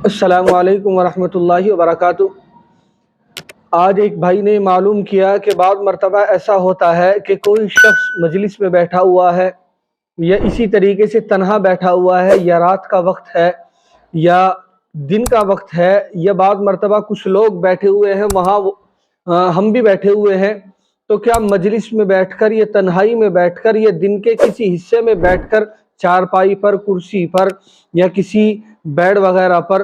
अस्सलामु अलैकुम वरहमतुल्लाहि वबरकातुह। आज एक भाई ने मालूम किया कि बाद मरतबा ऐसा होता है कि कोई शख्स मजलिस में बैठा हुआ है या इसी तरीके से तन्हा बैठा हुआ है, या रात का वक्त है या दिन का वक्त है, या बाद मरतबा कुछ लोग बैठे हुए हैं वहाँ, हम भी बैठे हुए हैं। तो क्या मजलिस में बैठकर या तन्हाई में बैठकर या दिन के किसी हिस्से में बैठकर चारपाई पर, कुर्सी पर या किसी बेड वगैरह पर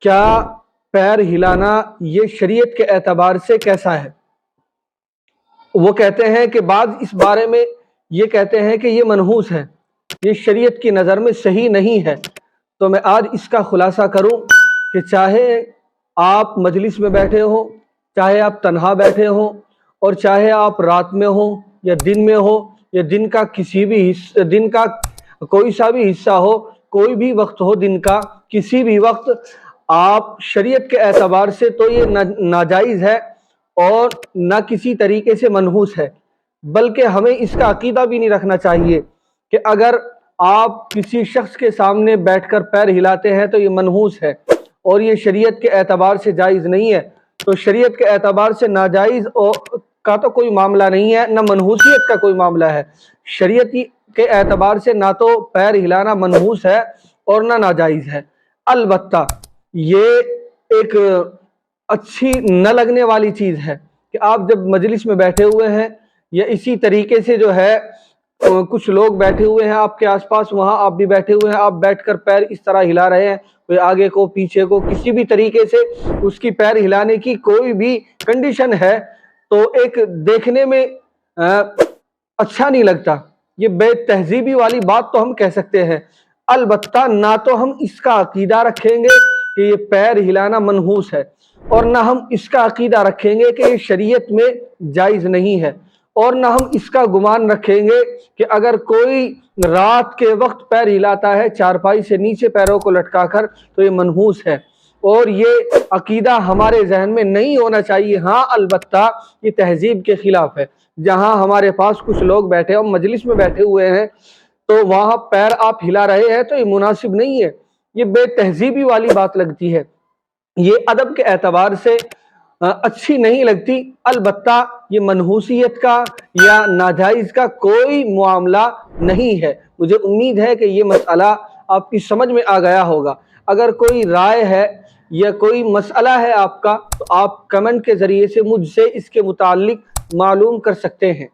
क्या पैर हिलाना ये शरीयत के एतबार से कैसा है? वो कहते हैं कि बाद इस बारे में ये कहते हैं कि ये मनहूस है, ये शरीयत की नज़र में सही नहीं है। तो मैं आज इसका खुलासा करूं कि चाहे आप मजलिस में बैठे हो, चाहे आप तन्हा बैठे हो, और चाहे आप रात में हो या दिन में हो, या दिन का किसी भी हिस्सा, दिन का कोई सा भी हिस्सा हो, कोई भी वक्त हो दिन का, किसी भी वक्त आप शरीयत के एतबार से तो ये नाजायज़ है और न किसी तरीके से मनहूस है। बल्कि हमें इसका अकीदा भी नहीं रखना चाहिए कि अगर आप किसी शख्स के सामने बैठकर पैर हिलाते हैं तो ये मनहूस है और ये शरीयत के एतबार से जायज़ नहीं है। तो शरीयत के एतबार से नाजायज़ का तो कोई मामला नहीं है, न मनहूसियत का कोई मामला है। शरीयत के एतबार से ना तो पैर हिलाना मनहूस है और ना नाजायज़ है। अलबत्ता ये एक अच्छी न लगने वाली चीज़ है कि आप जब मजलिस में बैठे हुए हैं या इसी तरीके से जो है कुछ लोग बैठे हुए हैं आपके आसपास, वहाँ आप भी बैठे हुए हैं, आप बैठकर पैर इस तरह हिला रहे हैं, कोई आगे को पीछे को किसी भी तरीके से उसकी पैर हिलाने की कोई भी कंडीशन है तो एक देखने में अच्छा नहीं लगता। ये बेतहजीबी वाली बात तो हम कह सकते हैं। अलबत्ता ना तो हम इसका अकीदा रखेंगे कि ये पैर हिलाना मनहूस है, और ना हम इसका अकीदा रखेंगे कि ये शरीयत में जायज़ नहीं है, और ना हम इसका गुमान रखेंगे कि अगर कोई रात के वक्त पैर हिलाता है चारपाई से नीचे पैरों को लटकाकर तो ये मनहूस है। और ये अकीदा हमारे जहन में नहीं होना चाहिए। हाँ, अलबत्ता ये तहजीब के ख़िलाफ़ है। जहाँ हमारे पास कुछ लोग बैठे और मजलिस में बैठे हुए हैं तो वहाँ पैर आप हिला रहे हैं तो ये मुनासिब नहीं है, ये बेतहजीबी वाली बात लगती है, ये अदब के एतबार से अच्छी नहीं लगती। अलबत्ता ये मनहूसियत का या नाजायज़ का कोई मामला नहीं है। मुझे उम्मीद है कि ये मसला आपकी समझ में आ गया होगा। अगर कोई राय है या कोई मसला है आपका तो आप कमेंट के ज़रिए से मुझसे इसके मुताल्लिक मालूम कर सकते हैं।